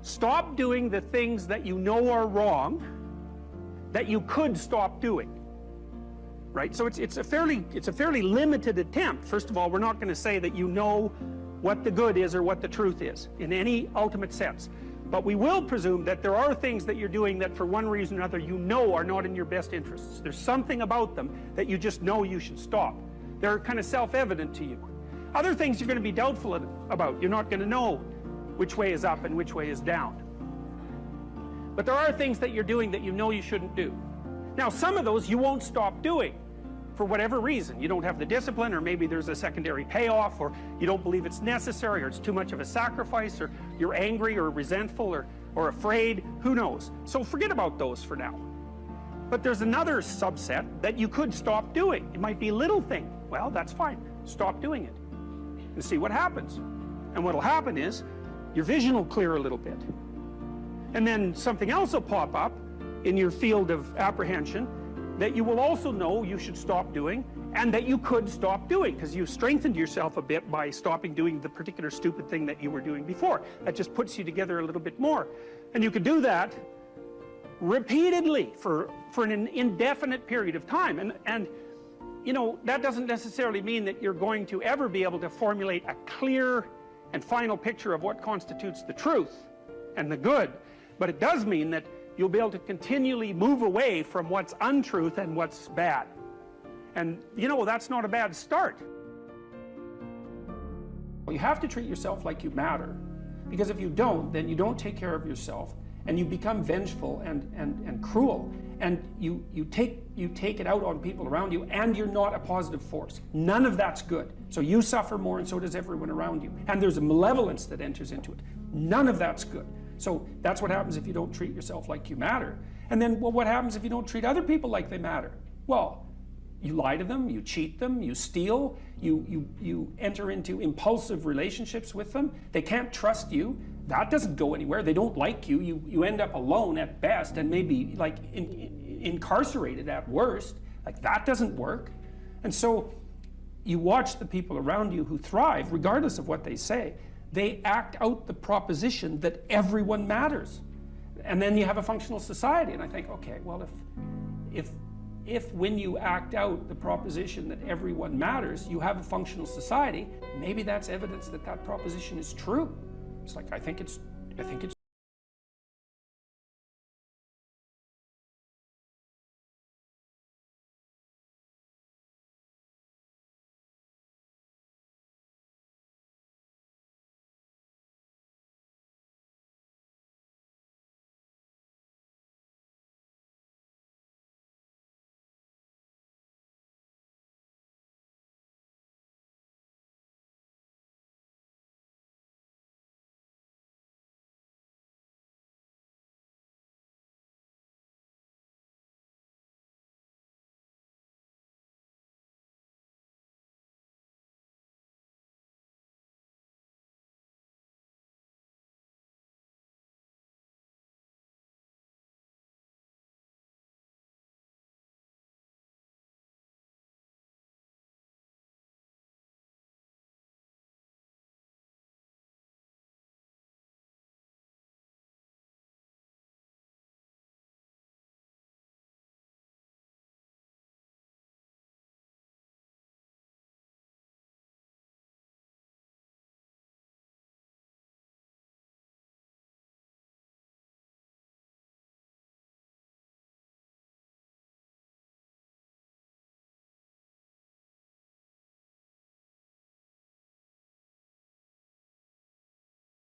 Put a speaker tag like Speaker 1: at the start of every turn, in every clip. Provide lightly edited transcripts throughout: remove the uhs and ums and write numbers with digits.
Speaker 1: Stop doing the things that you know are wrong that you could stop doing. Right? So it's a fairly limited attempt. First of all, we're not going to say that you know what the good is or what the truth is in any ultimate sense. But we will presume that there are things that you're doing that for one reason or another you know are not in your best interests. There's something about them that you just know you should stop. They're kind of self-evident to you. Other things you're going to be doubtful about. You're not going to know which way is up and which way is down. But there are things that you're doing that you know you shouldn't do. Now, some of those you won't stop doing for whatever reason. You don't have the discipline, or maybe there's a secondary payoff, or you don't believe it's necessary, or it's too much of a sacrifice, or you're angry or resentful or afraid. Who knows? So forget about those for now. But there's another subset that you could stop doing. It might be a little thing. Well, that's fine. Stop doing it and see what happens. And what'll happen is your vision will clear a little bit. And then something else will pop up in your field of apprehension that you will also know you should stop doing, and that you could stop doing, because you've strengthened yourself a bit by stopping doing the particular stupid thing that you were doing before. That just puts you together a little bit more. And you could do that repeatedly for an indefinite period of time. And you know, that doesn't necessarily mean that you're going to ever be able to formulate a clear and final picture of what constitutes the truth and the good. But it does mean that you'll be able to continually move away from what's untruth and what's bad. And you know, that's not a bad start. You have to treat yourself like you matter, because if you don't, then you don't take care of yourself, and you become vengeful and cruel, and you take it out on people around you, and you're not a positive force. None of that's good. So you suffer more, and so does everyone around you. And there's a malevolence that enters into it. None of that's good. So that's what happens if you don't treat yourself like you matter. And then, well, what happens if you don't treat other people like they matter? Well, you lie to them, you cheat them, you steal, you enter into impulsive relationships with them. They can't trust you. That doesn't go anywhere. They don't like you. You end up alone at best, and maybe like incarcerated at worst. Like, that doesn't work. And so you watch the people around you who thrive, regardless of what they say. They act out the proposition that everyone matters. And then you have a functional society. And I think, okay, well, if when you act out the proposition that everyone matters, you have a functional society, maybe that's evidence that that proposition is true. It's like, I think it's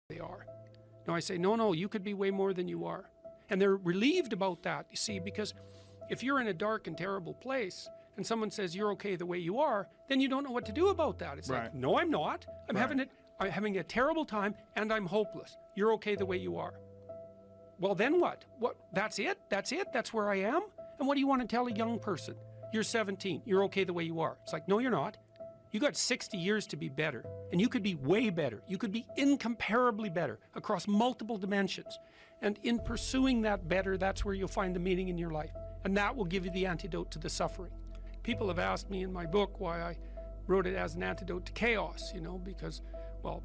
Speaker 1: they are. Now I say, no, you could be way more than you are. And they're relieved about that, you see, because if you're in a dark and terrible place and someone says you're okay the way you are, then you don't know what to do about that. It's like, no, I'm not. I'm having a terrible time, and I'm hopeless. You're okay the way you are. Well, then what? That's it? That's where I am? And what do you want to tell a young person? You're 17. You're okay the way you are. It's like, no, you're not. You got 60 years to be better, and you could be way better. You could be incomparably better across multiple dimensions. And in pursuing that better, that's where you'll find the meaning in your life. And that will give you the antidote to the suffering. People have asked me in my book why I wrote it as an antidote to chaos, you know, because, well,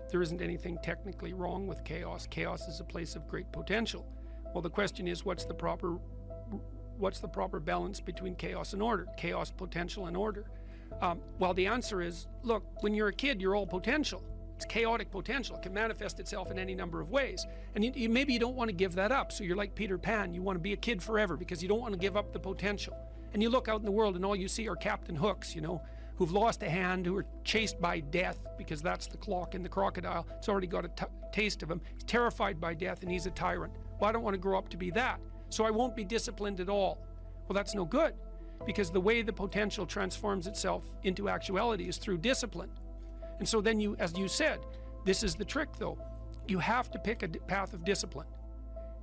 Speaker 1: there isn't anything technically wrong with chaos. Chaos is a place of great potential. Well, the question is, what's the proper balance between chaos and order? Chaos, potential, and order. Well, the answer is, look, when you're a kid, you're all potential. It's chaotic potential. It can manifest itself in any number of ways. And maybe you don't want to give that up. So you're like Peter Pan. You want to be a kid forever because you don't want to give up the potential. And you look out in the world and all you see are Captain Hooks, who've lost a hand, who are chased by death because that's the clock in the crocodile. It's already got a taste of him. He's terrified by death and he's a tyrant. Well, I don't want to grow up to be that. So I won't be disciplined at all. Well, that's no good, because the way the potential transforms itself into actuality is through discipline. And so then as you said, this is the trick though. You have to pick a path of discipline.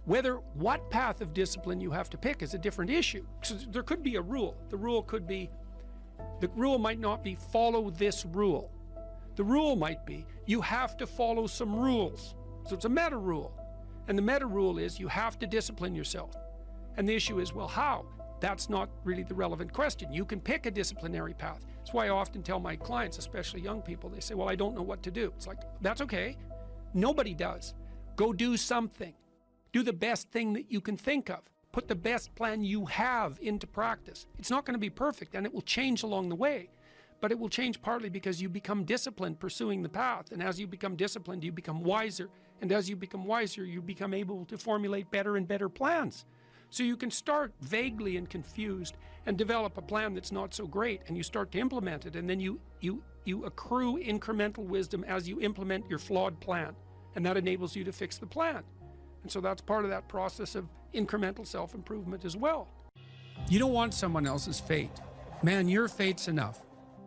Speaker 1: What path of discipline you have to pick is a different issue. So there could be a rule. The rule might not be follow this rule. The rule might be you have to follow some rules. So it's a meta rule. And the meta rule is you have to discipline yourself. And the issue is, well, how? That's not really the relevant question. You can pick a disciplinary path. That's why I often tell my clients, especially young people, they say, well, I don't know what to do. It's like, that's okay. Nobody does. Go do something. Do the best thing that you can think of. Put the best plan you have into practice. It's not going to be perfect, and it will change along the way. But it will change partly because you become disciplined pursuing the path. And as you become disciplined, you become wiser. And as you become wiser, you become able to formulate better and better plans. So you can start vaguely and confused and develop a plan that's not so great, and you start to implement it, and then you accrue incremental wisdom as you implement your flawed plan, and that enables you to fix the plan. And so that's part of that process of incremental self-improvement as well. You don't want someone else's fate. Man, your fate's enough,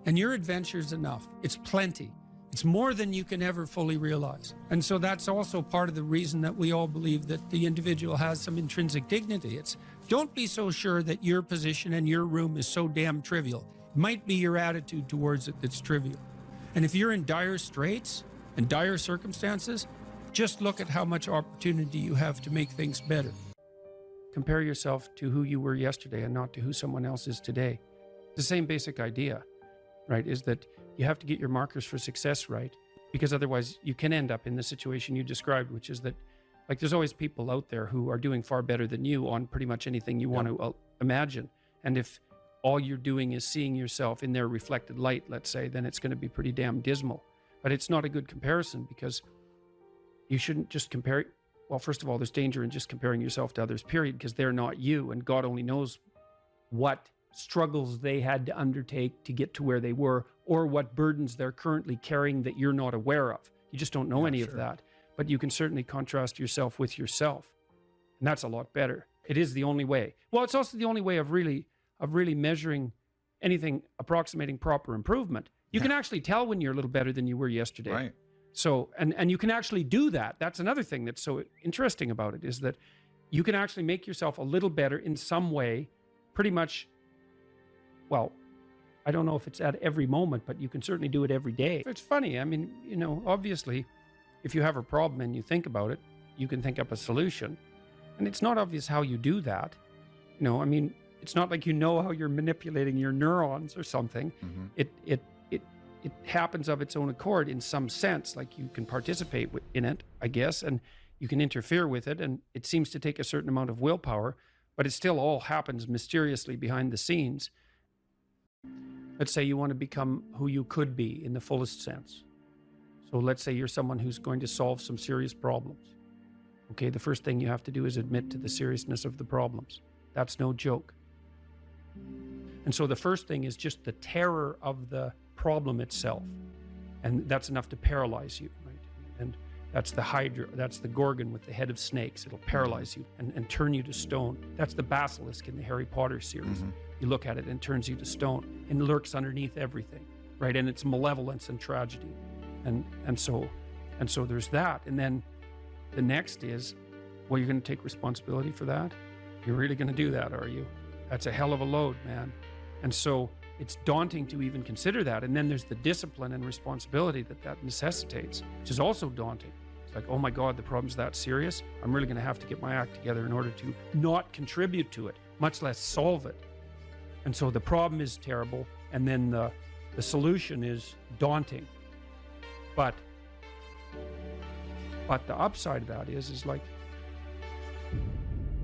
Speaker 1: and your adventure's enough. It's plenty. It's more than you can ever fully realize. And so that's also part of the reason that we all believe that the individual has some intrinsic dignity. It's don't be so sure that your position and your room is so damn trivial. It might be your attitude towards it that's trivial. And if you're in dire straits and dire circumstances, just look at how much opportunity you have to make things better. Compare yourself to who you were yesterday and not to who someone else is today. The same basic idea, right, is that you have to get your markers for success right, because otherwise you can end up in the situation you described, which is that, like, there's always people out there who are doing far better than you on pretty much anything you want to imagine. And if all you're doing is seeing yourself in their reflected light, let's say, then it's going to be pretty damn dismal. But it's not a good comparison, because you shouldn't just compare. Well, first of all, there's danger in just comparing yourself to others, period, because they're not you, and God only knows what struggles they had to undertake to get to where they were, or what burdens they're currently carrying that you're not aware of. You just don't know any of that. But you can certainly contrast yourself with yourself. And that's a lot better. It is the only way. Well, it's also the only way of really measuring anything approximating proper improvement. You can actually tell when you're a little better than you were yesterday.
Speaker 2: Right.
Speaker 1: So, and you can actually do that. That's another thing that's so interesting about it, is that you can actually make yourself a little better in some way, pretty much. Well, I don't know if it's at every moment, but you can certainly do it every day. It's funny. I mean, obviously, if you have a problem and you think about it, you can think up a solution. And it's not obvious how you do that. I mean, it's not like how you're manipulating your neurons or something. Mm-hmm. It happens of its own accord in some sense, like you can participate in it, I guess, and you can interfere with it, and it seems to take a certain amount of willpower, but it still all happens mysteriously behind the scenes. Let's say you want to become who you could be in the fullest sense. So let's say you're someone who's going to solve some serious problems. Okay, the first thing you have to do is admit to the seriousness of the problems. That's no joke. And so the first thing is just the terror of the problem itself. And that's enough to paralyze you, right? And that's the Hydra, that's the Gorgon with the head of snakes. It'll paralyze you and turn you to stone. That's the basilisk in the Harry Potter series. Mm-hmm. You look at it and it turns you to stone and lurks underneath everything, right? And it's malevolence and tragedy. And so there's that. And then the next is, well, you're going to take responsibility for that? You're really going to do that, are you? That's a hell of a load, man. And so it's daunting to even consider that. And then there's the discipline and responsibility that necessitates, which is also daunting. It's like, oh my God, the problem's that serious. I'm really going to have to get my act together in order to not contribute to it, much less solve it. And so the problem is terrible. And then the solution is daunting. But But the upside of that is like,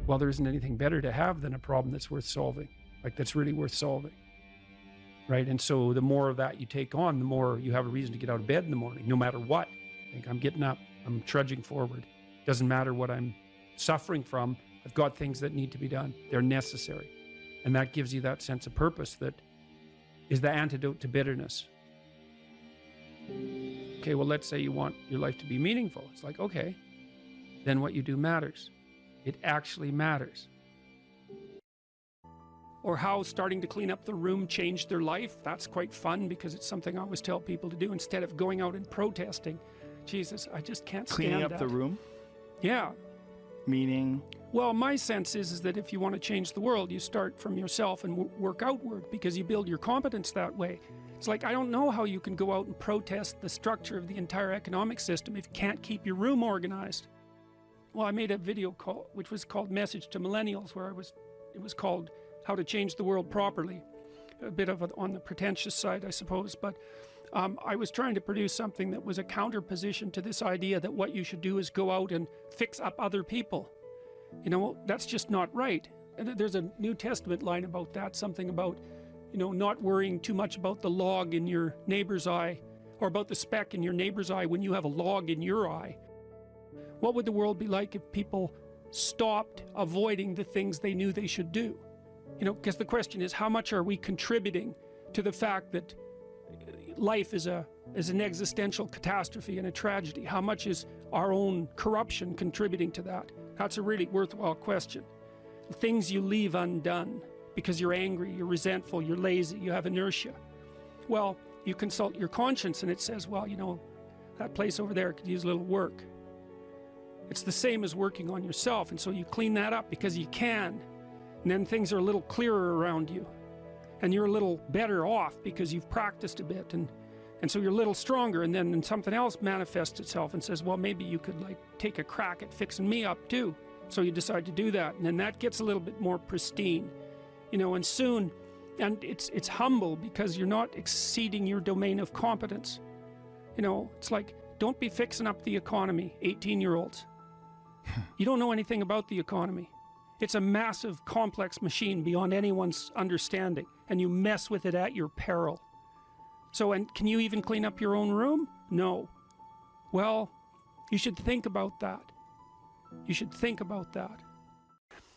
Speaker 1: well, there isn't anything better to have than a problem that's worth solving, like that's really worth solving, right? And so the more of that you take on, the more you have a reason to get out of bed in the morning, no matter what. Like, I'm getting up, I'm trudging forward. Doesn't matter what I'm suffering from, I've got things that need to be done. They're necessary. And that gives you that sense of purpose that is the antidote to bitterness. Okay, well, let's say you want your life to be meaningful. It's like, okay, then what you do matters. It actually matters. Or how starting to clean up the room changed their life. That's quite fun because it's something I always tell people to do instead of going out and protesting. Jesus, I just can't stand that.
Speaker 2: Cleaning up the room?
Speaker 1: Yeah.
Speaker 2: Meaning?
Speaker 1: Well, my sense is that if you want to change the world, you start from yourself and work outward because you build your competence that way. It's like, I don't know how you can go out and protest the structure of the entire economic system if you can't keep your room organized. Well, I made a video call, which was called Message to Millennials, where it was called How to Change the World Properly. A bit of on the pretentious side, I suppose, but I was trying to produce something that was a counterposition to this idea that what you should do is go out and fix up other people. You know, that's just not right. And there's a New Testament line about that, something about, you know, not worrying too much about the log in your neighbor's eye, or about the speck in your neighbor's eye when you have a log in your eye. What would the world be like if people stopped avoiding the things they knew they should do? You know, because the question is, how much are we contributing to the fact that life is an existential catastrophe and a tragedy? How much is our own corruption contributing to that? That's a really worthwhile question. The things you leave undone because you're angry, you're resentful, you're lazy, you have inertia. Well, you consult your conscience and it says, well, you know, that place over there could use a little work. It's the same as working on yourself, and so you clean that up because you can, and then things are a little clearer around you, and you're a little better off because you've practiced a bit, and so you're a little stronger, and then something else manifests itself and says, well, maybe you could like take a crack at fixing me up too. So you decide to do that, and then that gets a little bit more pristine, you know, and soon, and it's humble because you're not exceeding your domain of competence. You know, it's like, don't be fixing up the economy, 18-year-olds. You don't know anything about the economy. It's a massive, complex machine beyond anyone's understanding, and you mess with it at your peril. So, and can you even clean up your own room? No. Well, you should think about that. You should think about that.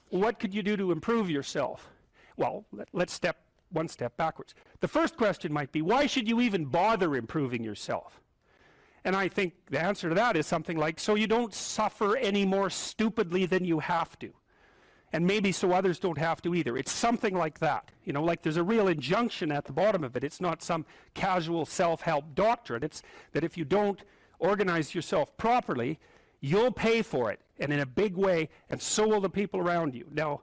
Speaker 1: What could you do to improve yourself? Well, let's step one step backwards. The first question might be, why should you even bother improving yourself? And I think the answer to that is something like, so you don't suffer any more stupidly than you have to. And maybe so others don't have to either. It's something like that. You know, like there's a real injunction at the bottom of it. It's not some casual self-help doctrine. It's that if you don't organize yourself properly, you'll pay for it, and in a big way, and so will the people around you. Now,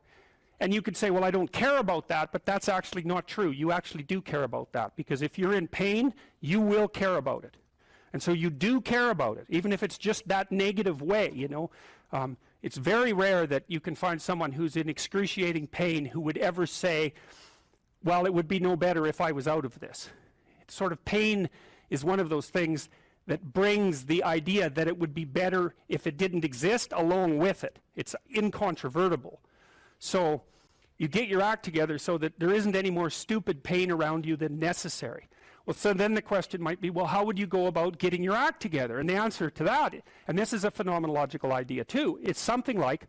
Speaker 1: and you could say, well, I don't care about that, but that's actually not true. You actually do care about that, because if you're in pain, you will care about it. And so you do care about it, even if it's just that negative way, you know. It's very rare that you can find someone who's in excruciating pain who would ever say, well, it would be no better if I was out of this. It's sort of, pain is one of those things that brings the idea that it would be better if it didn't exist along with it. It's incontrovertible. So you get your act together so that there isn't any more stupid pain around you than necessary. Well, so then the question might be, well, how would you go about getting your act together? And the answer to that, and this is a phenomenological idea too, it's something like,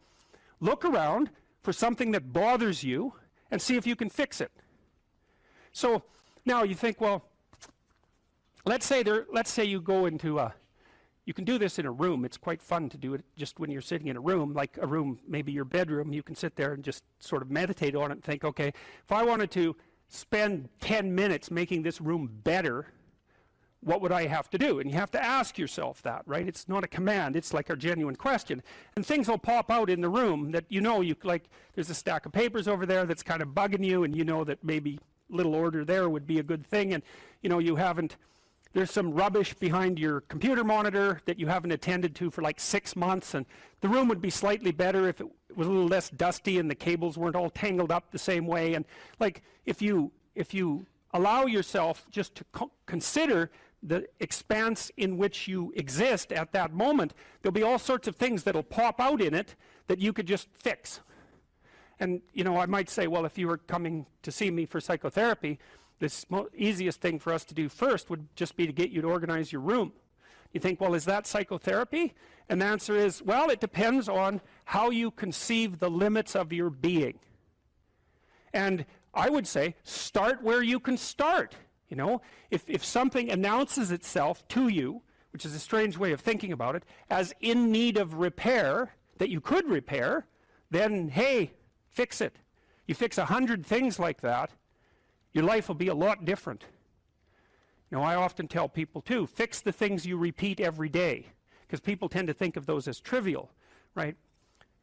Speaker 1: look around for something that bothers you and see if you can fix it. So now you think, well, let's say you go into you can do this in a room. It's quite fun to do it just when you're sitting in a room, like a room, maybe your bedroom. You can sit there and just sort of meditate on it and think, okay, if I wanted to spend 10 minutes making this room better, what would I have to do? And you have to ask yourself that, right? It's not a command, it's like a genuine question. And things will pop out in the room that you know, like there's a stack of papers over there that's kind of bugging you, and you know that maybe little order there would be a good thing, and you know you haven't, there's some rubbish behind your computer monitor that you haven't attended to for like 6 months, and the room would be slightly better if it was a little less dusty and the cables weren't all tangled up the same way. And like if you allow yourself just to consider the expanse in which you exist at that moment, there'll be all sorts of things that'll pop out in it that you could just fix. And you know, I might say, well, if you were coming to see me for psychotherapy, the easiest thing for us to do first would just be to get you to organize your room. You think, well, is that psychotherapy? And the answer is, well, it depends on how you conceive the limits of your being. And I would say, start where you can start. You know, if something announces itself to you, which is a strange way of thinking about it, as in need of repair, that you could repair, then, hey, fix it. You fix 100 things like that, your life will be a lot different. You know, I often tell people too, fix the things you repeat every day, because people tend to think of those as trivial, right?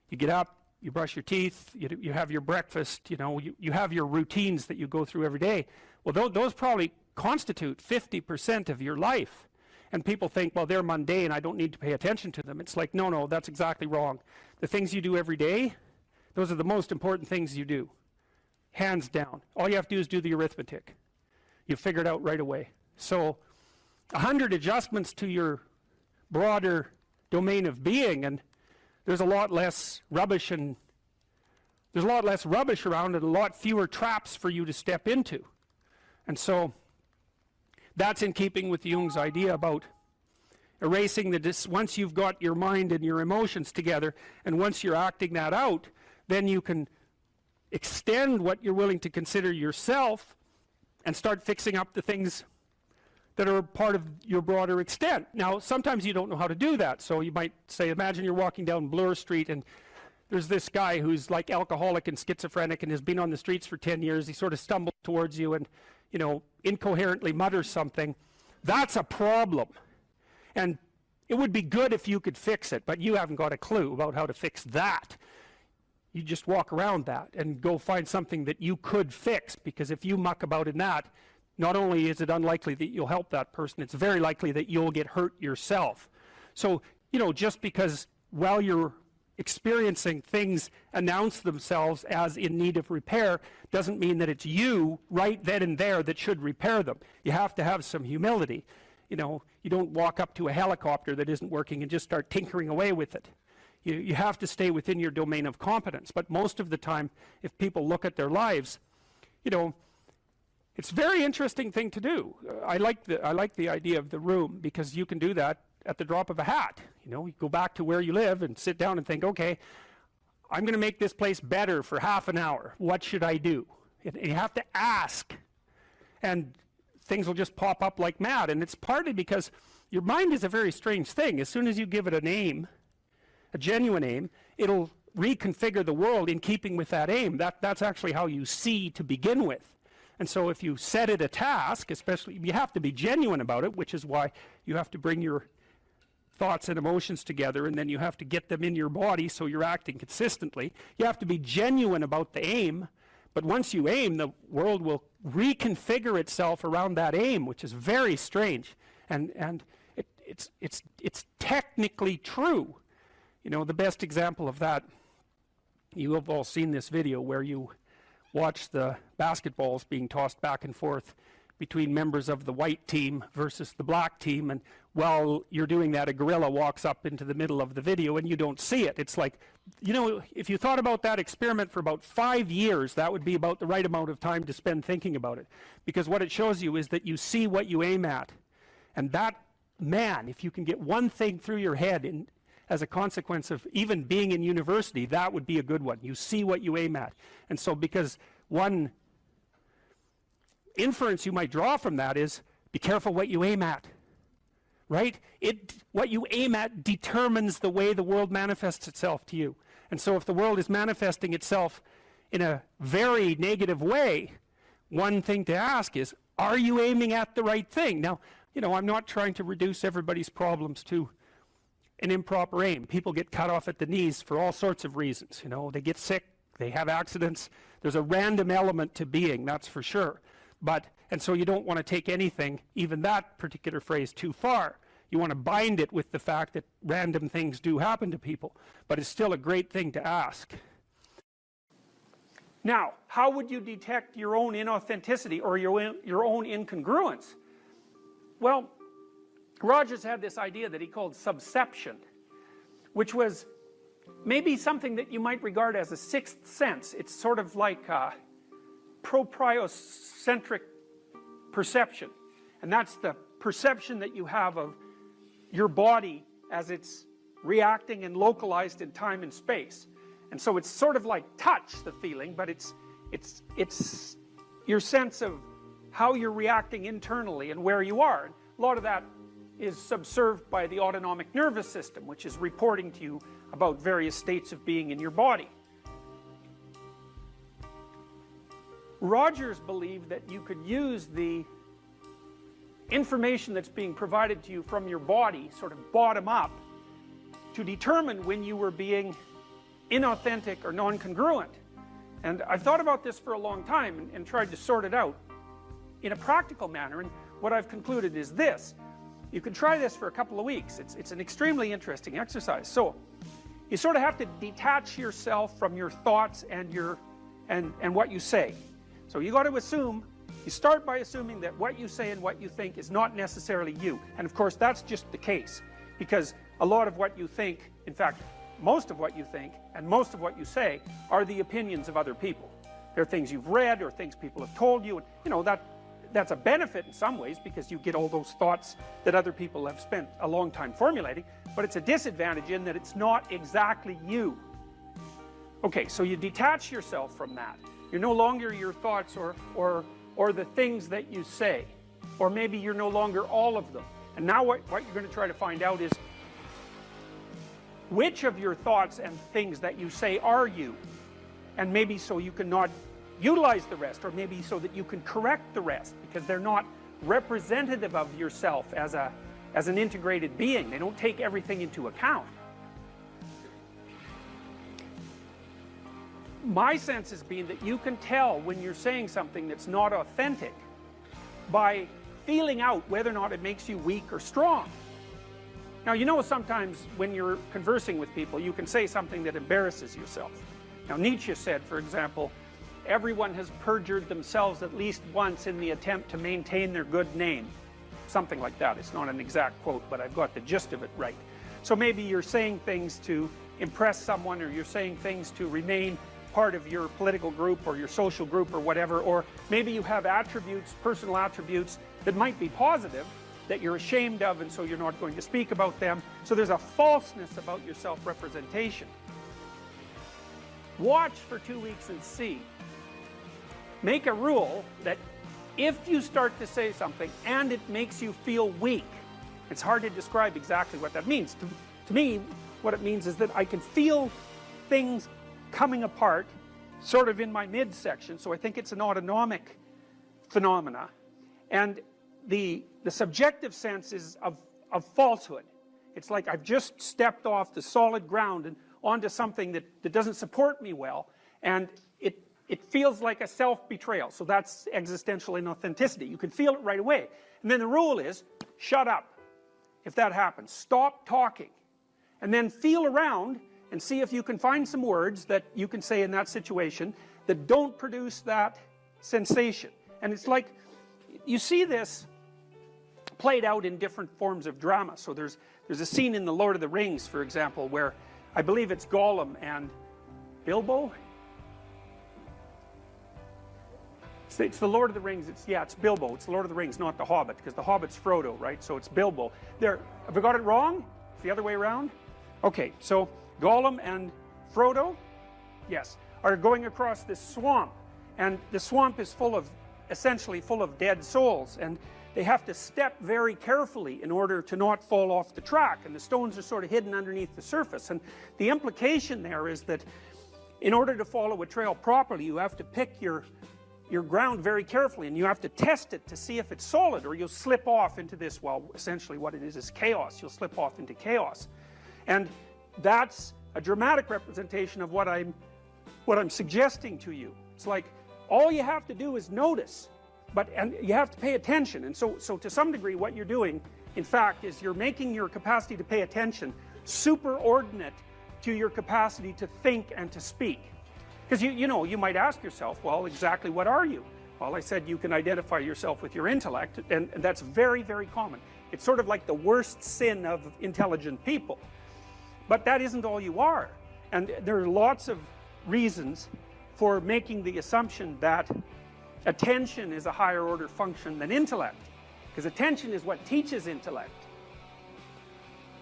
Speaker 1: You get up, you brush your teeth, you have your breakfast, you know, you have your routines that you go through every day. Well, those probably constitute 50% of your life. And people think, well, they're mundane, I don't need to pay attention to them. It's like, no, that's exactly wrong. The things you do every day, those are the most important things you do. Hands down. All you have to do is do the arithmetic. You figure it out right away. So 100 adjustments to your broader domain of being, and there's a lot less rubbish around and a lot fewer traps for you to step into. And so that's in keeping with Jung's idea about erasing once you've got your mind and your emotions together, and once you're acting that out, then you can extend what you're willing to consider yourself and start fixing up the things that are part of your broader extent. Now, sometimes you don't know how to do that, so you might say, imagine you're walking down Bloor Street and there's this guy who's like alcoholic and schizophrenic and has been on the streets for 10 years. He sort of stumbles towards you and, you know, incoherently mutters something. That's a problem. And it would be good if you could fix it, but you haven't got a clue about how to fix that. You just walk around that and go find something that you could fix, because if you muck about in that, not only is it unlikely that you'll help that person, it's very likely that you'll get hurt yourself. So, you know, just because while you're experiencing things announce themselves as in need of repair doesn't mean that it's you right then and there that should repair them. You have to have some humility. You know, you don't walk up to a helicopter that isn't working and just start tinkering away with it. You have to stay within your domain of competence. But most of the time, if people look at their lives, you know, it's a very interesting thing to do. I like the idea of the room, because you can do that at the drop of a hat. You know, you go back to where you live and sit down and think, okay, I'm going to make this place better for half an hour. What should I do? And you have to ask, and things will just pop up like mad. And it's partly because your mind is a very strange thing. As soon as you give it an aim, a genuine aim, it'll reconfigure the world in keeping with that aim. That's actually how you see to begin with. And so if you set it a task, especially, you have to be genuine about it, which is why you have to bring your thoughts and emotions together, and then you have to get them in your body so you're acting consistently. You have to be genuine about the aim, but once you aim, the world will reconfigure itself around that aim, which is very strange. And it's technically true. You know, the best example of that, you have all seen this video where you watch the basketballs being tossed back and forth between members of the white team versus the black team, and while you're doing that, a gorilla walks up into the middle of the video and you don't see it. It's like, you know, if you thought about that experiment for about 5 years, that would be about the right amount of time to spend thinking about it, because what it shows you is that you see what you aim at. And that, man, if you can get one thing through your head as a consequence of even being in university, that would be a good one. You see what you aim at. And so, because one inference you might draw from that is, be careful what you aim at, right? What you aim at determines the way the world manifests itself to you. And so if the world is manifesting itself in a very negative way, one thing to ask is, are you aiming at the right thing? Now, you know, I'm not trying to reduce everybody's problems to an improper aim. People get cut off at the knees for all sorts of reasons. You know, they get sick, they have accidents. There's a random element to being, that's for sure. And so you don't want to take anything, even that particular phrase, too far. You want to bind it with the fact that random things do happen to people, but it's still a great thing to ask. Now, how would you detect your own inauthenticity or your own incongruence? Well, Rogers had this idea that he called subception, which was maybe something that you might regard as a sixth sense. It's sort of like propriocentric perception, and that's the perception that you have of your body as it's reacting and localized in time and space. And so it's sort of like touch, the feeling, but it's your sense of how you're reacting internally and where you are. And a lot of that is subserved by the autonomic nervous system, which is reporting to you about various states of being in your body. Rogers believed that you could use the information that's being provided to you from your body, sort of bottom up, to determine when you were being inauthentic or non-congruent. And I've thought about this for a long time and tried to sort it out in a practical manner, and what I've concluded is this. You can try this for a couple of weeks. It's an extremely interesting exercise. So you sort of have to detach yourself from your thoughts and what you say. So you got to assume, you start by assuming that what you say and what you think is not necessarily you. And of course that's just the case, because a lot of what you think, in fact most of what you think and most of what you say, are the opinions of other people. They're things you've read or things people have told you, and you know, that's a benefit in some ways, because you get all those thoughts that other people have spent a long time formulating, but it's a disadvantage in that it's not exactly you. Okay, so you detach yourself from that. You're no longer your thoughts or the things that you say, or maybe you're no longer all of them. And now what you're going to try to find out is which of your thoughts and things that you say are you, and maybe so you can not utilize the rest, or maybe so that you can correct the rest, because they're not representative of yourself as an integrated being. They don't take everything into account. My sense has been that you can tell when you're saying something that's not authentic by feeling out whether or not it makes you weak or strong. Now, you know, sometimes when you're conversing with people, you can say something that embarrasses yourself. Now, Nietzsche said, for example, everyone has perjured themselves at least once in the attempt to maintain their good name. Something like that. It's not an exact quote, but I've got the gist of it right. So maybe you're saying things to impress someone, or you're saying things to remain part of your political group or your social group or whatever, or maybe you have attributes, personal attributes, that might be positive, that you're ashamed of, and so you're not going to speak about them. So there's a falseness about your self-representation. Watch for 2 weeks and see. Make a rule that if you start to say something and it makes you feel weak, it's hard to describe exactly what that means. To me, what it means is that I can feel things coming apart sort of in my midsection, so I think it's an autonomic phenomena, and the subjective sense is of falsehood. It's like I've just stepped off the solid ground and onto something that doesn't support me well, and it feels like a self-betrayal. So that's existential inauthenticity. You can feel it right away. And then the rule is, shut up if that happens. Stop talking. And then feel around and see if you can find some words that you can say in that situation that don't produce that sensation. And it's like, you see this played out in different forms of drama. So there's a scene in The Lord of the Rings, for example, where I believe it's Gollum and Bilbo. It's The Lord of the Rings. It's Bilbo. It's The Lord of the Rings, not The Hobbit, because The Hobbit's Frodo, right? So it's Bilbo. Have I got it wrong? It's the other way around? Okay, so Gollum and Frodo, yes, are going across this swamp, and the swamp is essentially full of dead souls, and they have to step very carefully in order to not fall off the track, and the stones are sort of hidden underneath the surface. And the implication there is that in order to follow a trail properly, you have to pick your ground very carefully, and you have to test it to see if it's solid, or you'll slip off into this, well, essentially what it is chaos. You'll slip off into chaos. And that's a dramatic representation of what I'm suggesting to you. It's like all you have to do is notice, and you have to pay attention. And so to some degree what you're doing, in fact, is you're making your capacity to pay attention superordinate to your capacity to think and to speak. Because you might ask yourself, well, exactly what are you? Well, I said you can identify yourself with your intellect, and that's very, very common. It's sort of like the worst sin of intelligent people. But that isn't all you are. And there are lots of reasons for making the assumption that attention is a higher order function than intellect. Because attention is what teaches intellect.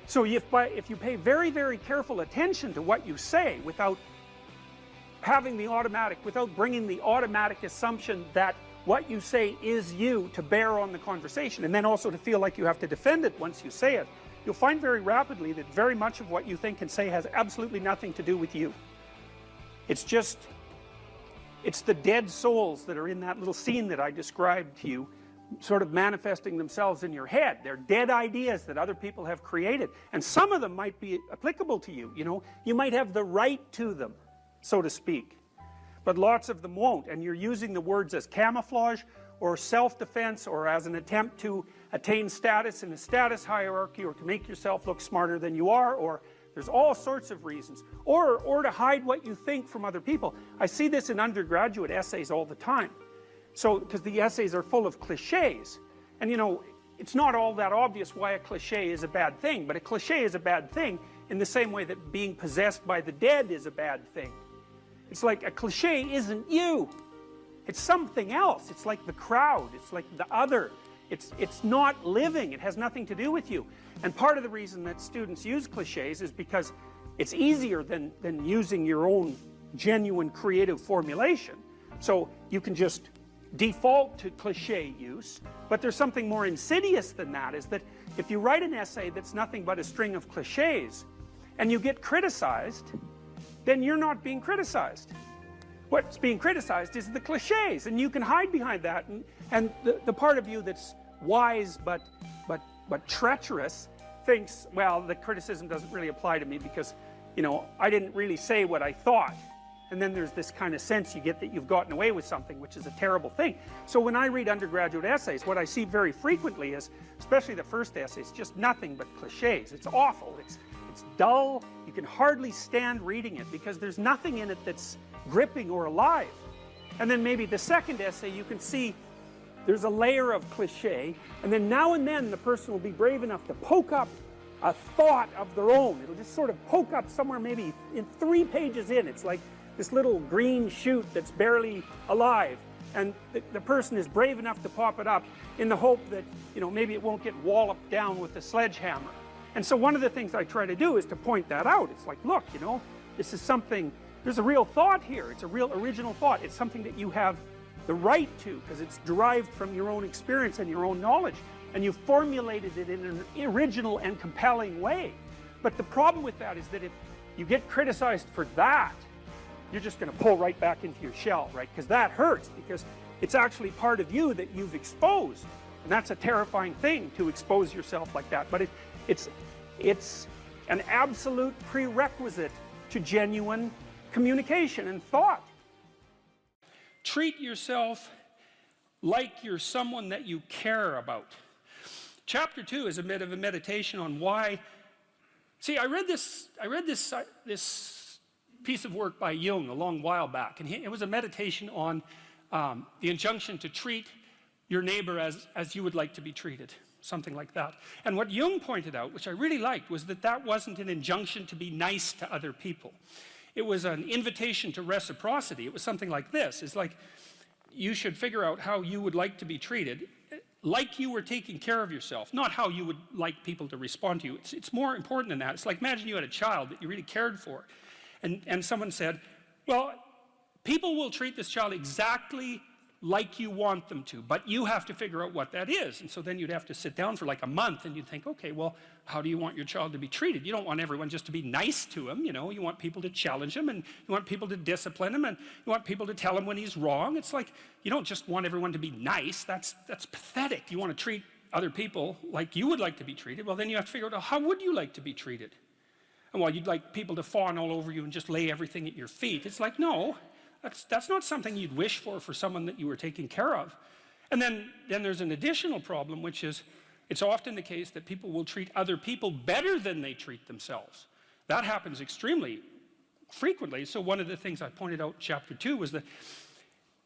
Speaker 1: So if you pay very, very careful attention to what you say without having the automatic, without bringing the automatic assumption that what you say is you to bear on the conversation, and then also to feel like you have to defend it once you say it, you'll find very rapidly that very much of what you think and say has absolutely nothing to do with you. It's just, it's the dead souls that are in that little scene that I described to you, sort of manifesting themselves in your head. They're dead ideas that other people have created, and some of them might be applicable to you, you know. You might have the right to them, so to speak, but lots of them won't, and you're using the words as camouflage or self-defense or as an attempt to attain status in a status hierarchy or to make yourself look smarter than you are, or there's all sorts of reasons, or to hide what you think from other people. I see this in undergraduate essays all the time. So, because the essays are full of cliches, and you know, it's not all that obvious why a cliche is a bad thing, but a cliche is a bad thing in the same way that being possessed by the dead is a bad thing. It's like a cliche isn't you. It's something else. It's like the crowd. It's like the other. It's not living. It has nothing to do with you. And part of the reason that students use cliches is because it's easier than using your own genuine creative formulation. So you can just default to cliche use, but there's something more insidious than that, is that if you write an essay that's nothing but a string of cliches and you get criticized, then you're not being criticized. What's being criticized is the cliches, and you can hide behind that, and the part of you that's wise but treacherous thinks, well, the criticism doesn't really apply to me because, you know, I didn't really say what I thought. And then there's this kind of sense you get that you've gotten away with something, which is a terrible thing. So when I read undergraduate essays, what I see very frequently is, especially the first essays, just nothing but cliches. It's awful. It's dull. You can hardly stand reading it because there's nothing in it that's gripping or alive. And then maybe the second essay, you can see there's a layer of cliche, and then now and then the person will be brave enough to poke up a thought of their own. It'll just sort of poke up somewhere, maybe in 3 pages in. It's like this little green shoot that's barely alive, and the person is brave enough to pop it up in the hope that, you know, maybe it won't get walloped down with a sledgehammer. And so one of the things I try to do is to point that out. It's like, look, you know, this is something, there's a real thought here. It's a real original thought. It's something that you have the right to because it's derived from your own experience and your own knowledge, and you formulated it in an original and compelling way. But the problem with that is that if you get criticized for that, you're just going to pull right back into your shell, right? Because that hurts, because it's actually part of you that you've exposed. And that's a terrifying thing, to expose yourself like that. But it's an absolute prerequisite to genuine communication and thought. Treat yourself like you're someone that you care about. Chapter 2 is a bit of a meditation on why. See, I read this piece of work by Jung a long while back, and it was a meditation on the injunction to treat your neighbor as you would like to be treated, something like that. And what Jung pointed out, which I really liked, was that wasn't an injunction to be nice to other people. It was an invitation to reciprocity. It was something like this. It's like, you should figure out how you would like to be treated, like you were taking care of yourself, not how you would like people to respond to you. It's more important than that. It's like, imagine you had a child that you really cared for, and someone said, well, people will treat this child exactly like you want them to, but you have to figure out what that is. And so then you'd have to sit down for like a month and you'd think, okay, well, how do you want your child to be treated? You don't want everyone just to be nice to him, you know. You want people to challenge him, and you want people to discipline him, and you want people to tell him when he's wrong. It's like, you don't just want everyone to be nice. That's pathetic. You want to treat other people like you would like to be treated. Well, then you have to figure out, how would you like to be treated? And while you'd like people to fawn all over you and just lay everything at your feet, it's like, no, that's not something you'd wish for someone that you were taking care of. And then there's an additional problem, which is, it's often the case that people will treat other people better than they treat themselves. That happens extremely frequently. So one of the things I pointed out in chapter 2 was that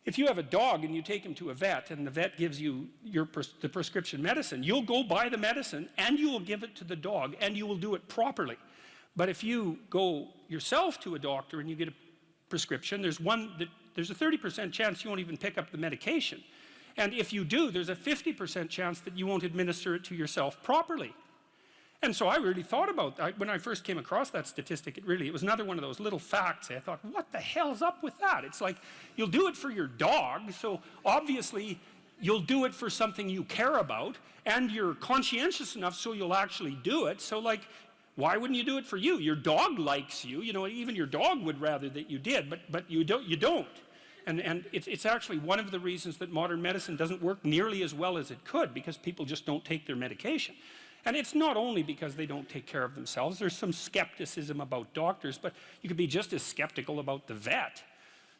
Speaker 1: if you have a dog and you take him to a vet and the vet gives you the prescription medicine, you'll go buy the medicine and you will give it to the dog and you will do it properly. But if you go yourself to a doctor and you get a prescription, there's a 30% chance you won't even pick up the medication. And if you do, there's a 50% chance that you won't administer it to yourself properly. And so I really thought about that. When I first came across that statistic, it was another one of those little facts. I thought, what the hell's up with that? It's like, you'll do it for your dog, so obviously you'll do it for something you care about, and you're conscientious enough so you'll actually do it. So like, why wouldn't you do it for you? Your dog likes you, even your dog would rather that you did, but you don't. And it's actually one of the reasons that modern medicine doesn't work nearly as well as it could, because people just don't take their medication. And it's not only because they don't take care of themselves. There's some skepticism about doctors, but you could be just as skeptical about the vet.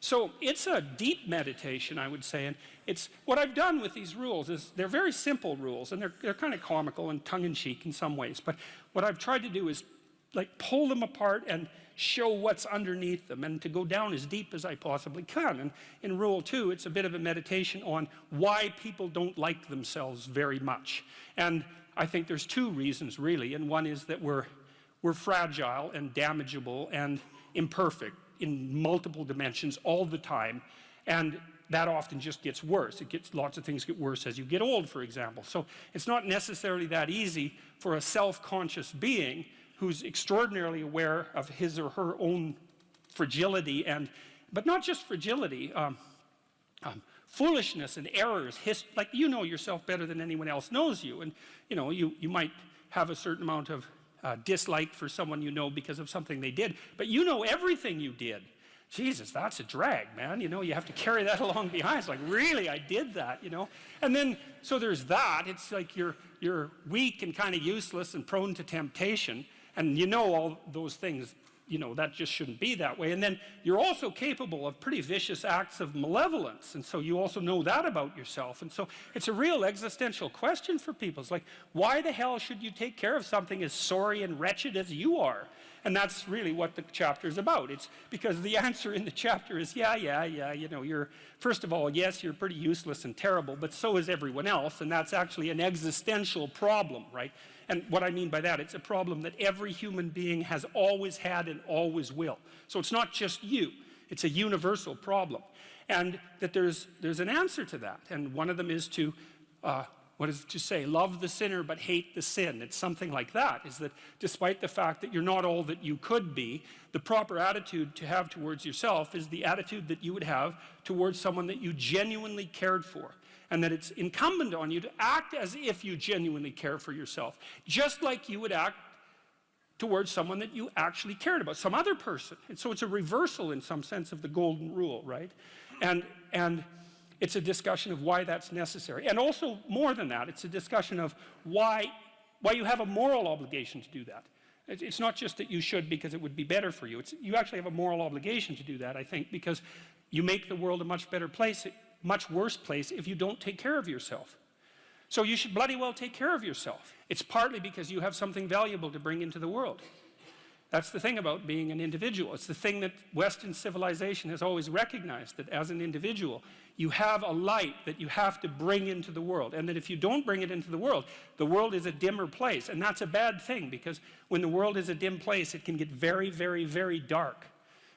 Speaker 1: So it's a deep meditation, I would say, and it's what I've done with these rules is they're very simple rules, and they're kind of comical and tongue-in-cheek in some ways, but what I've tried to do is like pull them apart and show what's underneath them, and to go down as deep as I possibly can. And in Rule 2, it's a bit of a meditation on why people don't like themselves very much. And I think there's two reasons, really, and one is that we're fragile and damageable and imperfect in multiple dimensions all the time, and that often just gets worse. Lots of things get worse as you get old, for example. So it's not necessarily that easy for a self-conscious being who's extraordinarily aware of his or her own fragility, but not just fragility, foolishness and errors, like you know yourself better than anyone else knows you, and you might have a certain amount of dislike for someone you know because of something they did, but you know everything you did. Jesus, that's a drag, man. You have to carry that along behind. It's like, really, I did that, And then, so there's that. It's like you're weak and kind of useless and prone to temptation, and all those things. That just shouldn't be that way. And then you're also capable of pretty vicious acts of malevolence. And so you also know that about yourself. And so it's a real existential question for people. It's like, why the hell should you take care of something as sorry and wretched as you are? And that's really what the chapter is about. It's because the answer in the chapter is, you're, first of all, yes, you're pretty useless and terrible, but so is everyone else. And that's actually an existential problem, right? And what I mean by that, it's a problem that every human being has always had and always will. So it's not just you, it's a universal problem. And that there's an answer to that. And one of them is to, what is it to say? Love the sinner but hate the sin. It's something like that, is that despite the fact that you're not all that you could be, the proper attitude to have towards yourself is the attitude that you would have towards someone that you genuinely cared for. And that it's incumbent on you to act as if you genuinely care for yourself, just like you would act towards someone that you actually cared about, some other person. And so it's a reversal in some sense of the golden rule, right? And it's a discussion of why that's necessary. And also, more than that, it's a discussion of why you have a moral obligation to do that. It's not just that you should because it would be better for you. You actually have a moral obligation to do that, I think, because you make the world a much better place, much worse place if you don't take care of yourself. So you should bloody well take care of yourself. It's partly because you have something valuable to bring into the world. That's the thing about being an individual. It's the thing that Western civilization has always recognized, that as an individual, you have a light that you have to bring into the world, and that if you don't bring it into the world is a dimmer place, and that's a bad thing, because when the world is a dim place, it can get very, very, very dark.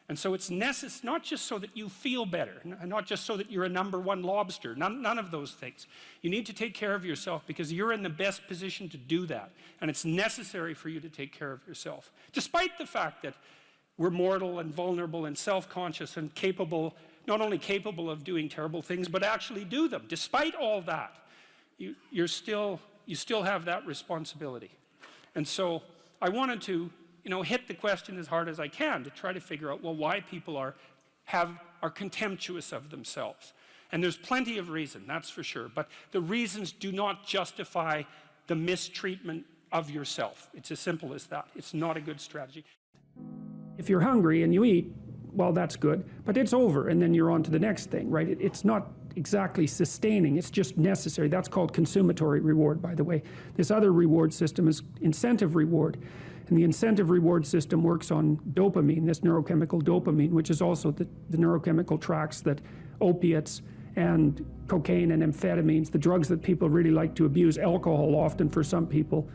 Speaker 1: And so it's necessary, not just so that you feel better, not just so that you're a #1 lobster, none of those things. You need to take care of yourself because you're in the best position to do that. And it's necessary for you to take care of yourself. Despite the fact that we're mortal and vulnerable and self-conscious and capable, not only capable of doing terrible things, but actually do them. Despite all that, you still have that responsibility. And so I wanted to hit the question as hard as I can to try to figure out, well, why people are contemptuous of themselves. And there's plenty of reason, that's for sure. But the reasons do not justify the mistreatment of yourself. It's as simple as that. It's not a good strategy. If you're hungry and you eat, well, that's good, but it's over, and then you're on to the next thing, right? It's not exactly sustaining, it's just necessary. That's called consummatory reward, by the way. This other reward system is incentive reward. And the incentive reward system works on dopamine, this neurochemical dopamine, which is also the neurochemical tracks that
Speaker 2: opiates and cocaine and amphetamines, the drugs that people really like to abuse, alcohol often for some people,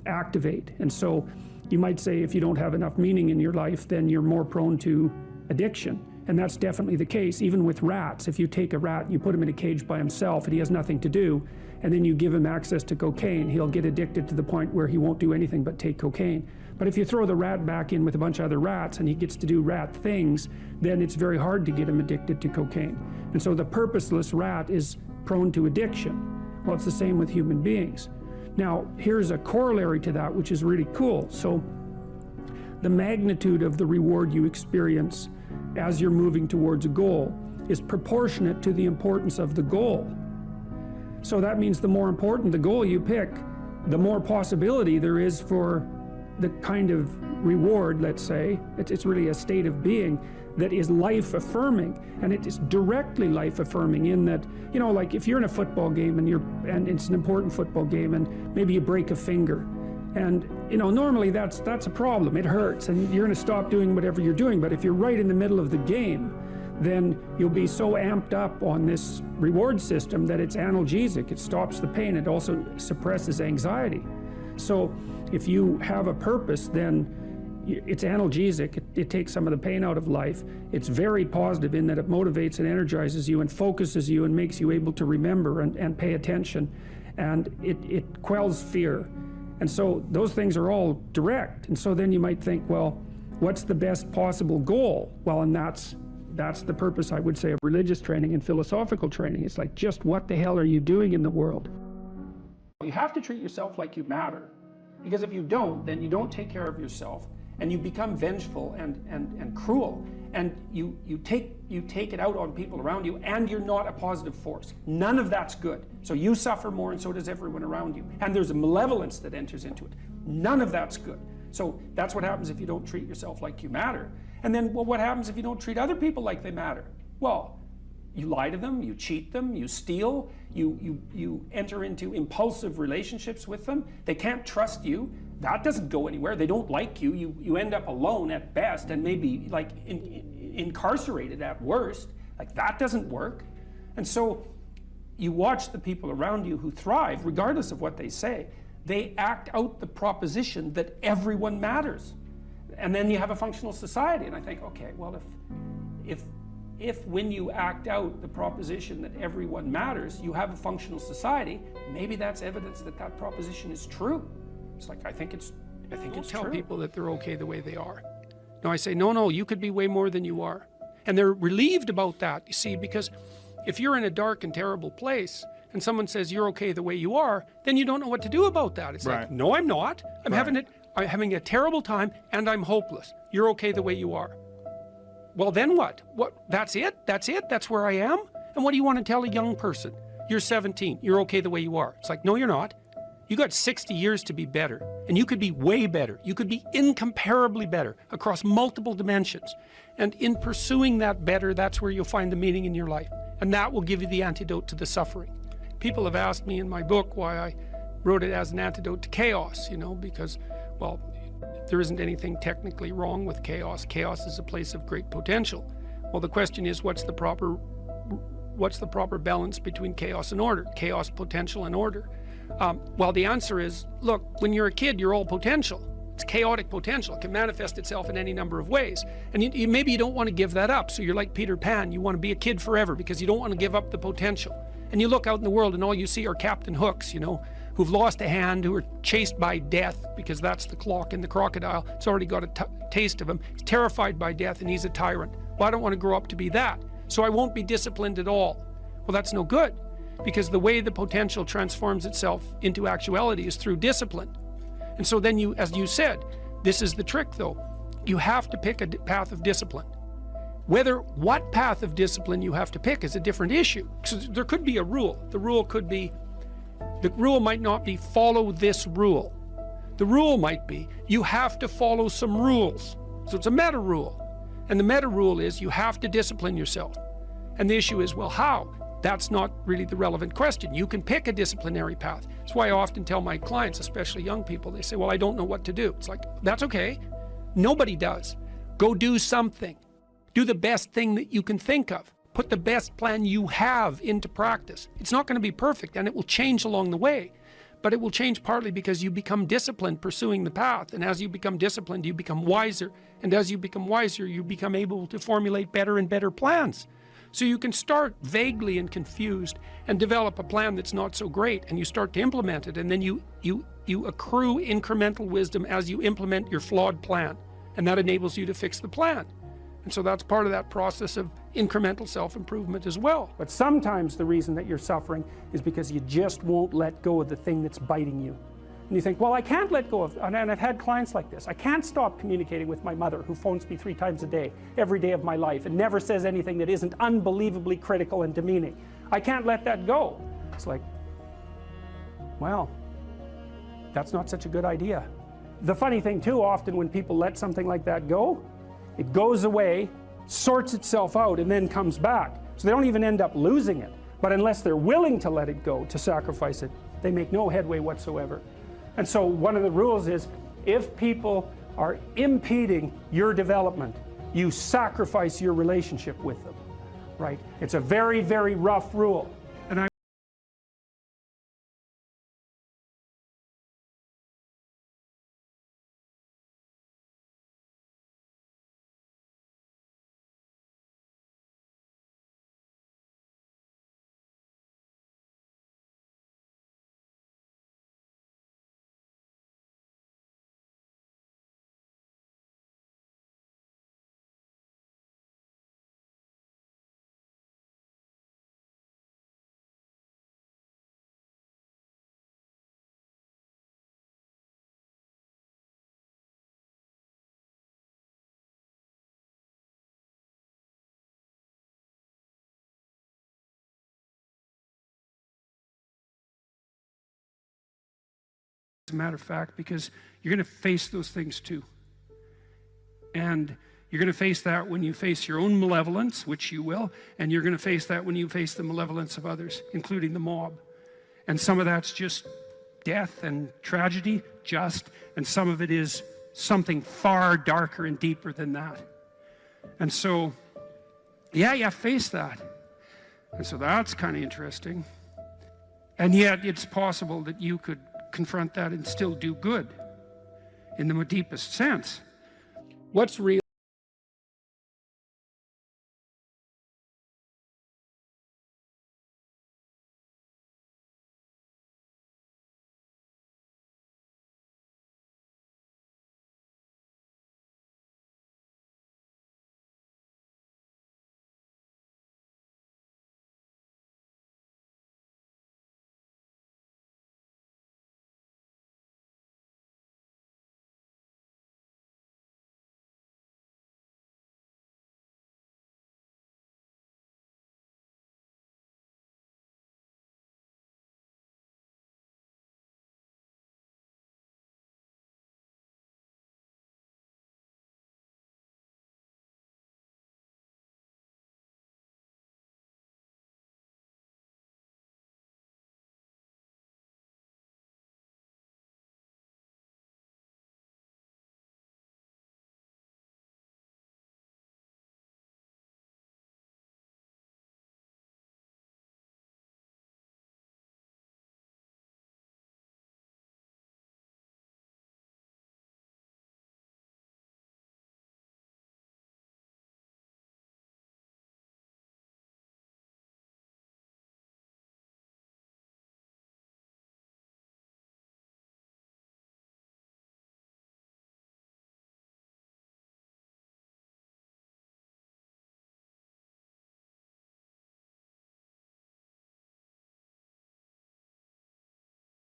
Speaker 2: activate. And so you might say if you don't have enough meaning in your life, then you're more prone to addiction. And that's definitely the case, even with rats. If you take a rat and you put him in a cage by himself and he has nothing to do, and then you give him access to cocaine, he'll get addicted to the point where he won't do anything but take cocaine. But if you throw the rat back in with a bunch of other rats and he gets to do rat things, then it's very hard to get him addicted to cocaine. And so the purposeless rat is prone to addiction. Well, it's the same with human beings. Now, here's a corollary to that, which is really cool. So the magnitude of the reward you experience as you're moving towards a goal is proportionate to the importance of the goal. So that means the more important the goal you pick, the more possibility there is for the kind of reward, let's say, it's really a state of being that is life-affirming, and it is directly life-affirming in that, you know, like if you're in a football game and it's an important football game and maybe you break a finger, and you know, normally that's a problem. It hurts and you're going to stop doing whatever you're doing. But if you're right in the middle of the game, then you'll be so amped up on this reward system that it's analgesic. It stops the pain. It also suppresses anxiety. So if you have a purpose, then it's analgesic. It takes some of the pain out of life. It's very positive in that it motivates and energizes you and focuses you and makes you able to remember and pay attention. And it quells fear. And so those things are all direct. And so then you might think, well, what's the best possible goal? Well, and that's the purpose, I would say, of religious training and philosophical training. It's like, just what the hell are you doing in the world?
Speaker 1: You have to treat yourself like you matter. Because if you don't, then you don't take care of yourself, and you become vengeful and cruel, and you take it out on people around you, and you're not a positive force. None of that's good. So you suffer more, and so does everyone around you. And there's a malevolence that enters into it. None of that's good. So that's what happens if you don't treat yourself like you matter. And then, well, what happens if you don't treat other people like they matter? Well, you lie to them, you cheat them, you steal, you enter into impulsive relationships with them. They can't trust you. That doesn't go anywhere. They don't like you. You end up alone at best, and maybe like incarcerated at worst. Like, that doesn't work. And so you watch the people around you who thrive, regardless of what they say. They act out the proposition that everyone matters. And then you have a functional society. And I think, okay, well, if when you act out the proposition that everyone matters, you have a functional society, maybe that's evidence that that proposition is true. It's like, I think it's
Speaker 2: tell
Speaker 1: true.
Speaker 2: people that they're okay the way they are. No, I say, no, you could be way more than you are. And they're relieved about that, you see, because if you're in a dark and terrible place and someone says you're okay the way you are, then you don't know what to do about that. It's like, no, I'm not. I'm having a terrible time and I'm hopeless. You're okay the way you are. Well, then what? That's it? That's where I am? And what do you want to tell a young person? You're 17. You're okay the way you are. It's like, no, you're not. You got 60 years to be better, and you could be way better. You could be incomparably better across multiple dimensions. And in pursuing that better, that's where you'll find the meaning in your life. And that will give you the antidote to the suffering. People have asked me in my book why I wrote it as an antidote to chaos, you know, because, well, there isn't anything technically wrong with chaos. Chaos is a place of great potential. Well, the question is, what's the proper balance between chaos and order? Chaos, potential, and order. Well, the answer is, look, when you're a kid, you're all potential. It's chaotic potential. It can manifest itself in any number of ways. And maybe you don't want to give that up. So you're like Peter Pan. You want to be a kid forever because you don't want to give up the potential. And you look out in the world and all you see are Captain Hooks, you know, who've lost a hand, who are chased by death, because that's the clock in the crocodile. It's already got a taste of him. He's terrified by death and he's a tyrant. Well, I don't want to grow up to be that. So I won't be disciplined at all. Well, that's no good, because the way the potential transforms itself into actuality is through discipline. And so then you, as you said, this is the trick though. You have to pick a path of discipline. What path of discipline you have to pick is a different issue. So there could be a rule. The rule might not be follow this rule. The rule might be you have to follow some rules. So it's a meta rule. And the meta rule is you have to discipline yourself. And the issue is, well, how? That's not really the relevant question. You can pick a disciplinary path. That's why I often tell my clients, especially young people, they say, well, I don't know what to do. It's like, that's okay. Nobody does. Go do something. Do the best thing that you can think of. Put the best plan you have into practice. It's not going to be perfect, and it will change along the way, but it will change partly because you become disciplined pursuing the path, and as you become disciplined, you become wiser, and as you become wiser, you become able to formulate better and better plans. So you can start vaguely and confused and develop a plan that's not so great, and you start to implement it, and then you accrue incremental wisdom as you implement your flawed plan, and that enables you to fix the plan. And so that's part of that process of incremental self-improvement as well.
Speaker 1: But sometimes the reason that you're suffering is because you just won't let go of the thing that's biting you. And you think, well, I can't let go of, and I've had clients like this, I can't stop communicating with my mother, who phones me 3 times a day, every day of my life, and never says anything that isn't unbelievably critical and demeaning. I can't let that go. It's like, well, that's not such a good idea. The funny thing too, often when people let something like that go, it goes away, sorts itself out, and then comes back. So they don't even end up losing it. But unless they're willing to let it go, to sacrifice it, they make no headway whatsoever. And so one of the rules is, if people are impeding your development, you sacrifice your relationship with them, right? It's a very, very rough rule. And
Speaker 2: as a matter of fact, because you're going to face those things too. And you're going to face that when you face your own malevolence, which you will, and you're going to face that when you face the malevolence of others, including the mob. And some of that's just death and tragedy, and some of it is something far darker and deeper than that. And so, yeah, you face that. And so that's kind of interesting. And yet it's possible that you could confront that and still do good in the deepest sense. What's real?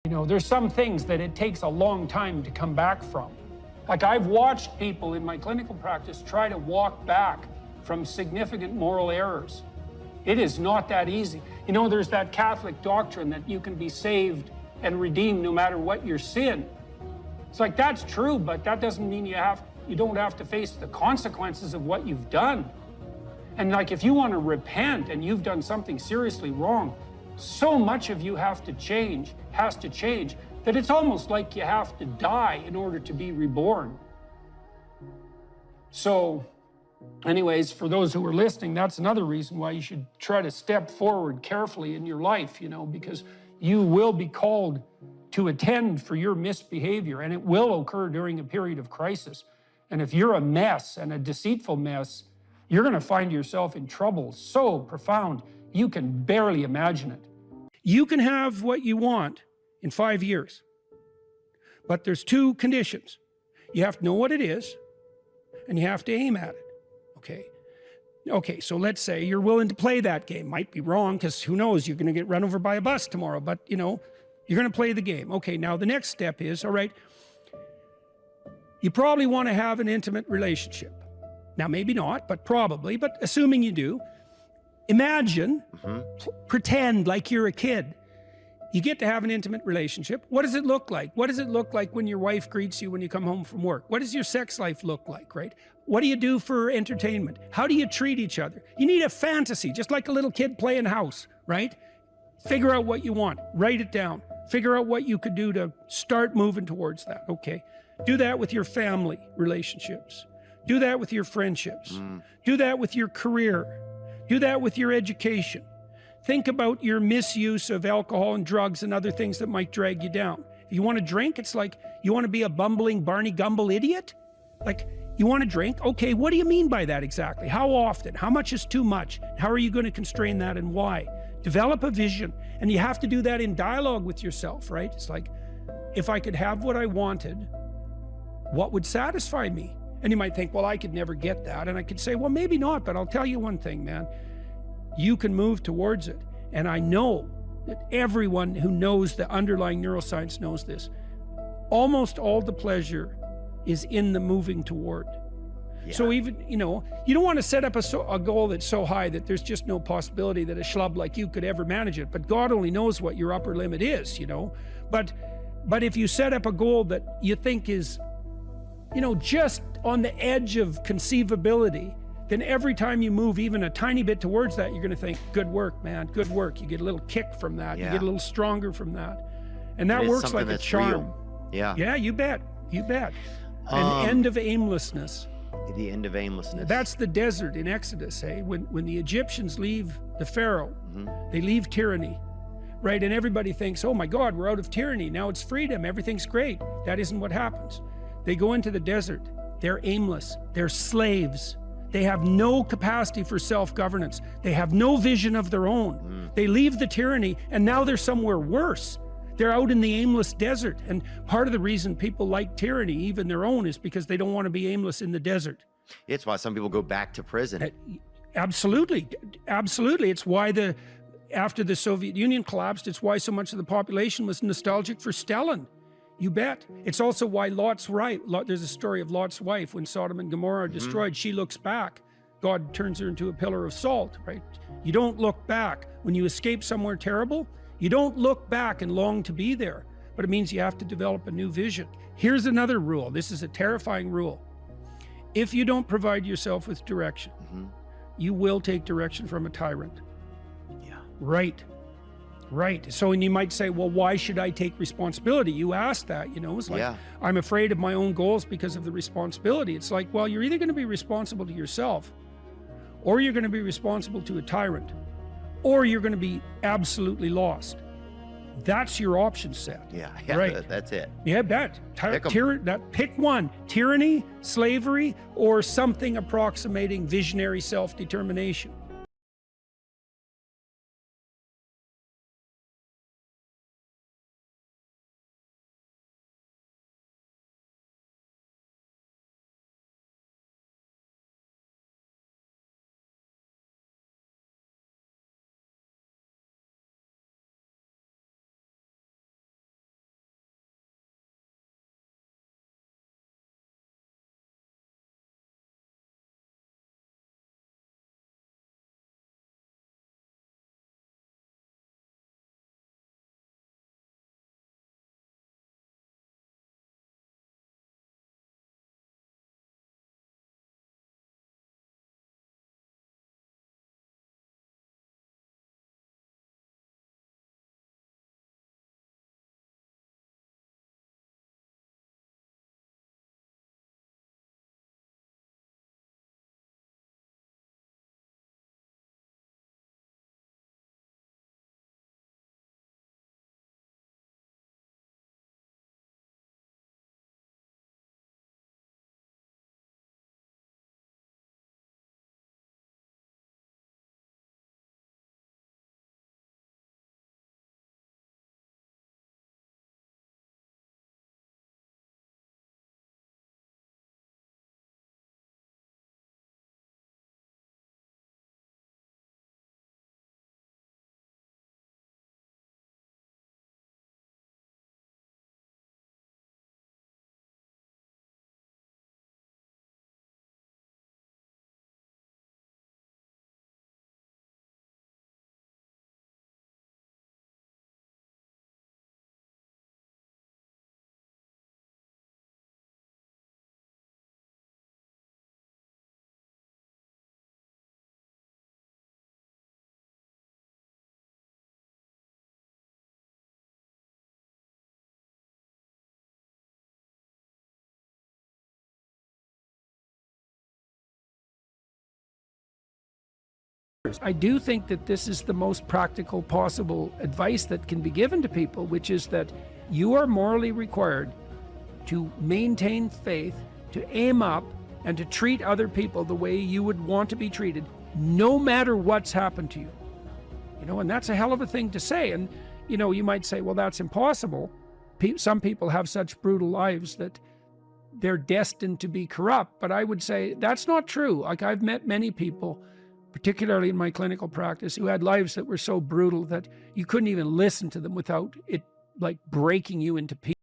Speaker 1: you know, there's some things that it takes a long time to come back from. Like, I've watched people in my clinical practice try to walk back from significant moral errors. It is not that easy. You know, there's that Catholic doctrine that you can be saved and redeemed no matter what your sin. It's like, that's true, but that doesn't mean you don't have to face the consequences of what you've done. And like, if you want to repent and you've done something seriously wrong, so much of you has to change, that it's almost like you have to die in order to be reborn. So
Speaker 2: Anyways, for those who are listening, that's another reason why you should try to step forward carefully in your life, you know, because you will be called to attend for your misbehavior, and it will occur during a period of crisis. And if you're a mess and a deceitful mess, you're going to find yourself in trouble so profound you can barely imagine it. You can have what you want in 5 years, but there's 2 conditions. You have to know what it is, and you have to aim at it. Okay, so let's say you're willing to play that game. Might be wrong, because who knows, you're going to get run over by a bus tomorrow, but you know, you're going to play the game. Okay, now the next step is, all right, you probably want to have an intimate relationship. Now maybe not, but probably, but assuming you do, imagine, pretend like you're a kid. You get to have an intimate relationship. What does it look like? What does it look like when your wife greets you when you come home from work? What does your sex life look like, right? What do you do for entertainment? How do you treat each other? You need a fantasy, just like a little kid playing house, right? Figure out what you want, write it down, figure out what you could do to start moving towards that, okay? Do that with your family relationships. Do that with your friendships. Do that with your career. Do that with your education. Think about your misuse of alcohol and drugs and other things that might drag you down. If you want to drink, it's like, you want to be a bumbling Barney Gumble idiot? Like, you want to drink? Okay, what do you mean by that exactly? How often? How much is too much? How are you going to constrain that, and why? Develop a vision, and you have to do that in dialogue with yourself, right? It's like, if I could have what I wanted, what would satisfy me? And you might think, well, I could never get that. And I could say, well, maybe not, but I'll tell you one thing, man. You can move towards it. And I know that everyone who knows the underlying neuroscience knows this. Almost all the pleasure is in the moving toward. So even, you know, you don't want to set up a goal that's so high that there's just no possibility that a schlub like you could ever manage it. But God only knows what your upper limit is, you know. But if you set up a goal that you think is, you know, just on the edge of conceivability, then every time you move even a tiny bit towards that, you're going to think, good work, man, good work. You get a little kick from that. You get a little stronger from that. And that works like a charm. Yeah, you bet. You bet. An end of aimlessness.
Speaker 3: The end of aimlessness.
Speaker 2: That's the desert in Exodus, eh? When the Egyptians leave the Pharaoh, they leave tyranny, right? And everybody thinks, oh my God, we're out of tyranny. Now it's freedom. Everything's great. That isn't what happens. They go into the desert. They're aimless. They're slaves. They have no capacity for self-governance. They have no vision of their own. They leave the tyranny, and now they're somewhere worse. They're out in the aimless desert. And part of the reason people like tyranny, even their own, is because they don't want to be aimless in the desert.
Speaker 3: It's why some people go back to prison.
Speaker 2: Absolutely. Absolutely. It's why after the Soviet Union collapsed, it's why so much of the population was nostalgic for Stalin. You bet. It's also why Lot's right. There's a story of Lot's wife when Sodom and Gomorrah are destroyed. She looks back. God turns her into a pillar of salt, right? You don't look back. When you escape somewhere terrible, you don't look back and long to be there. But it means you have to develop a new vision. Here's another rule. This is a terrifying rule. If you don't provide yourself with direction, you will take direction from a tyrant. Right. So, and you might say, well, why should I take responsibility? You asked that, you know, it's like, I'm afraid of my own goals because of the responsibility. It's like, well, you're either going to be responsible to yourself, or you're going to be responsible to a tyrant, or you're going to be absolutely lost. That's your option set.
Speaker 3: Right. That's it.
Speaker 2: Yeah, bet. Pick one: tyranny, slavery, or something approximating visionary self-determination.
Speaker 4: I do think that this is the most practical possible advice that can be given to people, which is that you are morally required to maintain faith, to aim up, and to treat other people the way you would want to be treated, no matter what's happened to you. You know, and that's a hell of a thing to say. And, you know, you might say, well, that's impossible. Some people have such brutal lives that they're destined to be corrupt. But I would say that's not true. Like, I've met many people, particularly in my clinical practice, who had lives that were so brutal that you couldn't even listen to them without it, like, breaking you into pieces.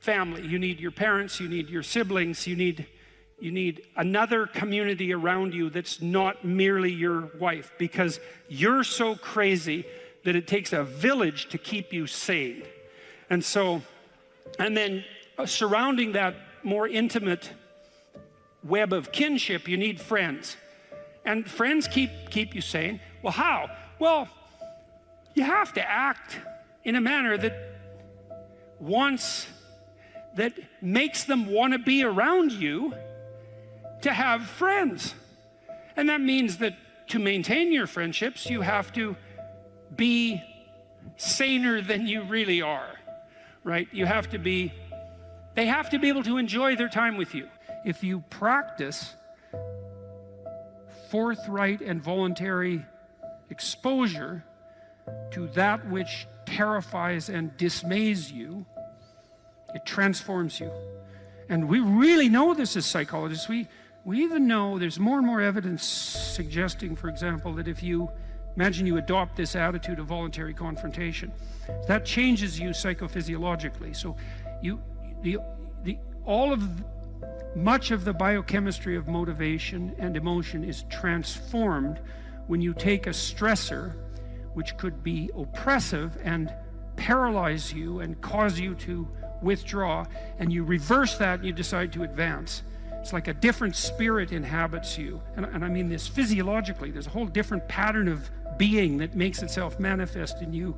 Speaker 1: family, you need your parents, you need your siblings, you need another community around you that's not merely your wife, because you're so crazy that it takes a village to keep you sane. And so, and then surrounding that more intimate web of kinship, you need friends. And friends keep you sane. Well, how? Well, you have to act in a manner that makes them want to be around you to have friends. And that means that to maintain your friendships, you have to be saner than you really are, right? They have to be able to enjoy their time with you. If you practice forthright and voluntary exposure to that which terrifies and dismays you, it transforms you. And we really know this as psychologists. We even know there's more and more evidence suggesting, for example, that if you imagine you adopt this attitude of voluntary confrontation, that changes you psychophysiologically. So much of the biochemistry of motivation and emotion is transformed when you take a stressor which could be oppressive and paralyze you and cause you to withdraw, and you reverse that and you decide to advance. It's like a different spirit inhabits you. And I mean this physiologically. There's a whole different pattern of being that makes itself manifest in you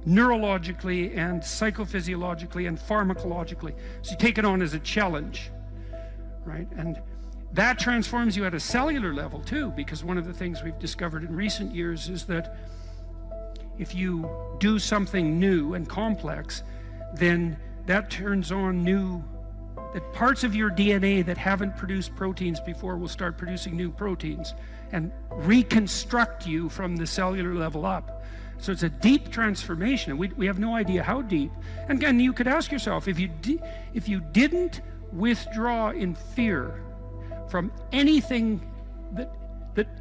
Speaker 1: neurologically and psychophysiologically and pharmacologically. So you take it on as a challenge, right? And that transforms you at a cellular level too, because one of the things we've discovered in recent years is that if you do something new and complex, then that turns on that parts of your DNA that haven't produced proteins before will start producing new proteins and reconstruct you from the cellular level up. So it's a deep transformation. We have no idea how deep. And again, you could ask yourself, if you didn't withdraw in fear from anything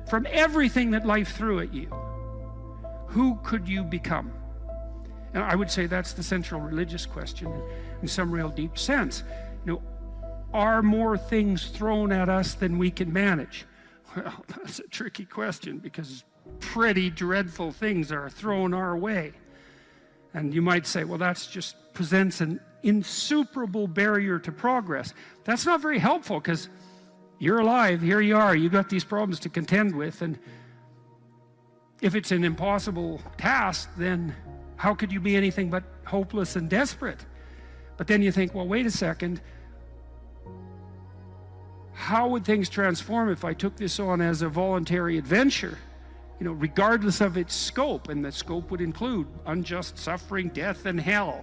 Speaker 1: from everything that life threw at you, who could you become? And I would say that's the central religious question in some real deep sense. Are more things thrown at us than we can manage? Well, that's a tricky question, because pretty dreadful things are thrown our way. And you might say, well, that just presents an insuperable barrier to progress. That's not very helpful, because you're alive, here you are, you got these problems to contend with, and if it's an impossible task, then how could you be anything but hopeless and desperate? But then you think, well, wait a second, how would things transform if I took this on as a voluntary adventure, regardless of its scope? And the scope would include unjust suffering, death, and hell.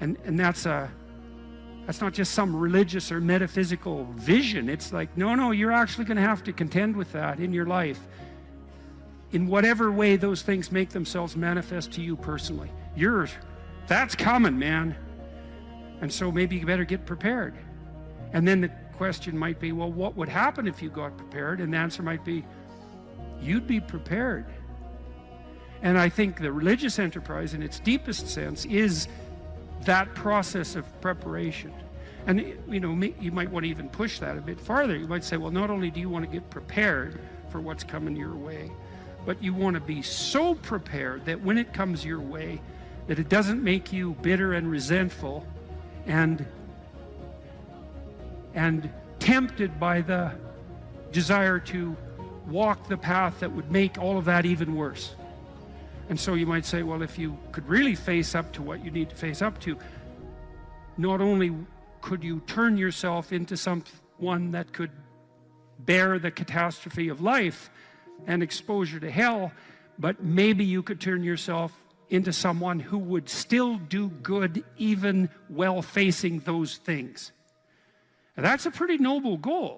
Speaker 1: And that's not just some religious or metaphysical vision. It's like, no, you're actually going to have to contend with that in your life, in whatever way those things make themselves manifest to you personally. That's coming, man. And so maybe you better get prepared. And then the question might be, well, what would happen if you got prepared? And the answer might be, you'd be prepared. And I think the religious enterprise in its deepest sense is that process of preparation. And you might want to even push that a bit farther. You might say, well, not only do you want to get prepared for what's coming your way, but you want to be so prepared that when it comes your way, that it doesn't make you bitter and resentful and tempted by the desire to walk the path that would make all of that even worse. And so you might say, well, if you could really face up to what you need to face up to, not only could you turn yourself into someone that could bear the catastrophe of life and exposure to hell, but maybe you could turn yourself into someone who would still do good even while facing those things. And that's a pretty noble goal.